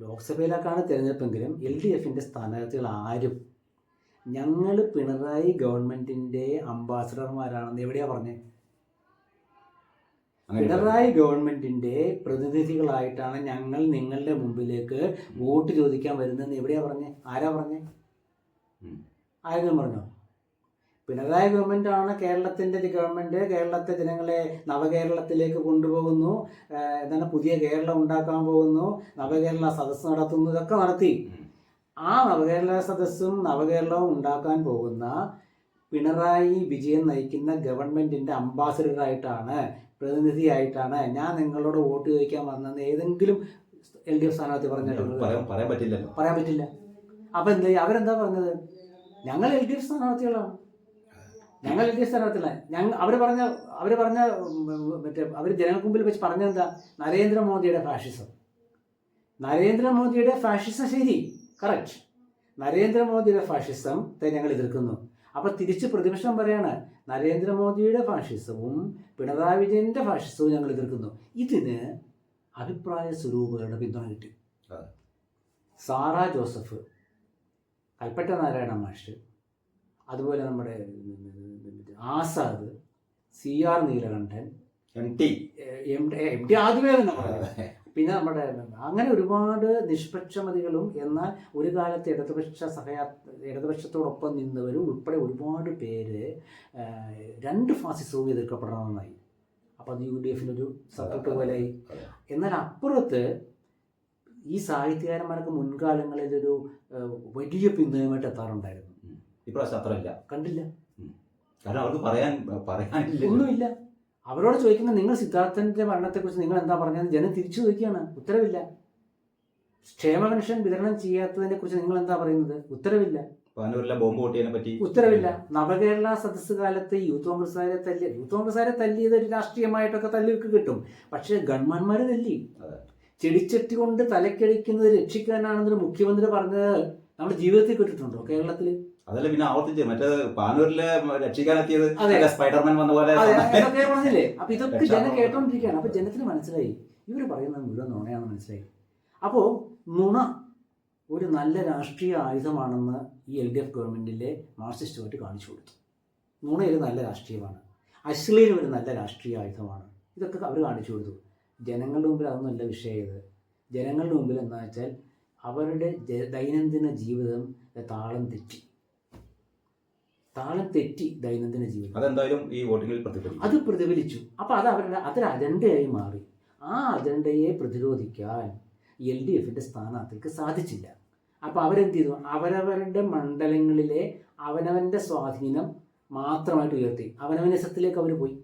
ലോക്സഭയിലേക്കാണ് തിരഞ്ഞെടുപ്പെങ്കിലും LDFിൻ്റെ സ്ഥാനാർത്ഥികൾ ആരും ഞങ്ങൾ പിണറായി ഗവൺമെൻറ്റിൻ്റെ അംബാസഡർമാരാണെന്ന് എവിടെയാണ് പറഞ്ഞത്? പിണറായി ഗവൺമെൻറ്റിൻ്റെ പ്രതിനിധികളായിട്ടാണ് ഞങ്ങൾ നിങ്ങളുടെ മുമ്പിലേക്ക് വോട്ട് ചോദിക്കാൻ വരുന്നതെന്ന് എവിടെയാണ് പറഞ്ഞത്? ആരാ പറഞ്ഞത്? ആരെങ്കിലും പറഞ്ഞോ? പിണറായി ഗവൺമെൻറ്റാണ് കേരളത്തിൻ്റെ ഗവൺമെൻറ് കേരളത്തെ ജനങ്ങളെ നവകേരളത്തിലേക്ക് കൊണ്ടുപോകുന്നു, എന്താണ് പുതിയ കേരളം ഉണ്ടാക്കാൻ പോകുന്നു, നവകേരള സദസ്സ് നടത്തുന്നു, ഇതൊക്കെ നടത്തി. ആ നവകേരള സദസ്സും നവകേരളവും ഉണ്ടാക്കാൻ പോകുന്ന പിണറായി വിജയൻ നയിക്കുന്ന ഗവൺമെൻറ്റിൻ്റെ അംബാസഡറായിട്ടാണ്, പ്രതിനിധിയായിട്ടാണ് ഞാൻ നിങ്ങളോട് വോട്ട് ചോദിക്കാൻ വന്നെന്ന് ഏതെങ്കിലും LDF സ്ഥാനാർത്ഥി പറഞ്ഞിട്ടുള്ളത്? പറയാൻ പറ്റില്ല. അപ്പം എന്താ അവരെന്താ പറഞ്ഞത്? ഞങ്ങൾ LDF സ്ഥാനാർത്ഥികളാണ്, ഞങ്ങൾ LDF സ്ഥാനാർത്ഥികളാണ്. അവർ പറഞ്ഞ അവർ ജനങ്ങൾക്ക് മുമ്പിൽ വെച്ച് പറഞ്ഞെന്താ? നരേന്ദ്രമോദിയുടെ ഫാഷിസം. നരേന്ദ്രമോദിയുടെ ഫാഷിസം ശരി, കറക്റ്റ്. നരേന്ദ്രമോദിയുടെ ഫാഷിസത്തെ ഞങ്ങൾ എതിർക്കുന്നു. അപ്പം തിരിച്ച് പ്രതിപക്ഷം പറയാണ് നരേന്ദ്രമോദിയുടെ ഫാഷിസവും പിണറായി വിജയൻ്റെ ഫാഷിസവും ഞങ്ങൾ എതിർക്കുന്നു. ഇതിന് അഭിപ്രായ സ്വരൂപങ്ങളുടെ പിന്തുണ കിട്ടി. സാറാ ജോസഫ്, കൽപ്പറ്റ നാരായണ മാഷ്, അതുപോലെ നമ്മുടെ ആസാദ്, CR നീലകണ്ഠൻ, MT ആദ്യമേ തന്നെ പറയുന്നത്, പിന്നെ നമ്മുടെ അങ്ങനെ ഒരുപാട് നിഷ്പക്ഷമതികളും എന്നാൽ ഒരു കാലത്ത് ഇടതുപക്ഷത്തോടൊപ്പം നിന്നവരും ഉൾപ്പെടെ ഒരുപാട് പേര് രണ്ട് ഫാസിസവും എതിർക്കപ്പെടണമെന്നായി. അപ്പം അത് UDFിനൊരു സപ്പോർട്ട് പോലെയായി. എന്നാൽ അപ്പുറത്ത് ഈ സാഹിത്യകാരന്മാർക്ക് മുൻകാലങ്ങളിലൊരു വലിയ പിന്തുണയുമായിട്ട് എത്താറുണ്ടായിരുന്നു. ഇപ്രാവശ്യം അത്രയില്ല, കണ്ടില്ല. കാരണം അവർക്ക് ഒന്നുമില്ല. അവരോട് ചോദിക്കുന്ന നിങ്ങൾ സിദ്ധാർത്ഥന്റെ മരണത്തെക്കുറിച്ച് നിങ്ങൾ എന്താ പറഞ്ഞത്? ജനം തിരിച്ചു ചോദിക്കുകയാണ്, ഉത്തരവില്ല. ക്ഷേമ പെൻഷൻ വിതരണം ചെയ്യാത്തതിനെ കുറിച്ച് നിങ്ങൾ എന്താ പറയുന്നത്? ഉത്തരവില്ല. ബോംബ് പൊട്ടിയതിനെ പറ്റി ഉത്തരവില്ല. നവകേരള സദസ്സ് കാലത്ത് യൂത്ത് കോൺഗ്രസ്സുകാരെ തല്ലിയത് ഒരു രാഷ്ട്രീയമായിട്ടൊക്കെ തല്ലിയൊക്കെ കിട്ടും. പക്ഷേ ഗവൺമെന്റ്മാര് തല്ലി ചെടിച്ചട്ടി കൊണ്ട് തലക്കടിക്കുന്നത് രക്ഷിക്കാനാണെന്നൊരു മുഖ്യമന്ത്രി പറഞ്ഞത് നമ്മുടെ ജീവിതത്തിൽ കേട്ടിട്ടുണ്ടോ കേരളത്തിൽ? അതല്ല പിന്നെ ആവർത്തിച്ച് മറ്റേ പാനൂരിലെ രക്ഷിക്കാനെത്തിയത് സ്പൈഡർമാൻ വന്ന പോലെ പറഞ്ഞില്ലേ? അപ്പൊ ഇതൊക്കെ ജനം കേട്ടോണ്ടിരിക്കുകയാണ്. അപ്പൊ ജനത്തിന് മനസ്സിലായി ഇവർ പറയുന്നത് മുഴുവൻ നുണയാണെന്ന് മനസ്സിലായി. അപ്പോൾ നുണ ഒരു നല്ല രാഷ്ട്രീയ ആയുധമാണെന്ന് ഈ LDF ഗവൺമെന്റിലെ മാർക്സിസ്റ്റുമായിട്ട് കാണിച്ചു കൊടുത്തു. നുണയൊരു നല്ല രാഷ്ട്രീയമാണ്, അശ്ലീലം ഒരു നല്ല രാഷ്ട്രീയ ആയുധമാണ്. ഇതൊക്കെ അവർ കാണിച്ചു കൊടുത്തു. ജനങ്ങളുടെ മുമ്പിൽ അതൊന്നുമല്ല വിഷയം. ഇത് ജനങ്ങളുടെ മുമ്പിൽ എന്താ വെച്ചാൽ അവരുടെ ദൈനംദിന ജീവിതം താളം തെറ്റി ദൈനംദിന ജീവിതം. അതെന്തായാലും ഈ വോട്ടിങ്ങിൽ അത് പ്രതിഫലിച്ചു. അപ്പോൾ അത് അതൊരു അജണ്ടയായി മാറി. ആ അജണ്ടയെ പ്രതിരോധിക്കാൻ LDFിൻ്റെ സ്ഥാനാർത്ഥിക്ക് സാധിച്ചില്ല. അപ്പോൾ അവരെന്ത് ചെയ്തു? അവരവരുടെ മണ്ഡലങ്ങളിലെ അവനവൻ്റെ സ്വാധീനം മാത്രമായിട്ട് ഉയർത്തി അവനവനിസത്തിലേക്ക് അവർ പോയി.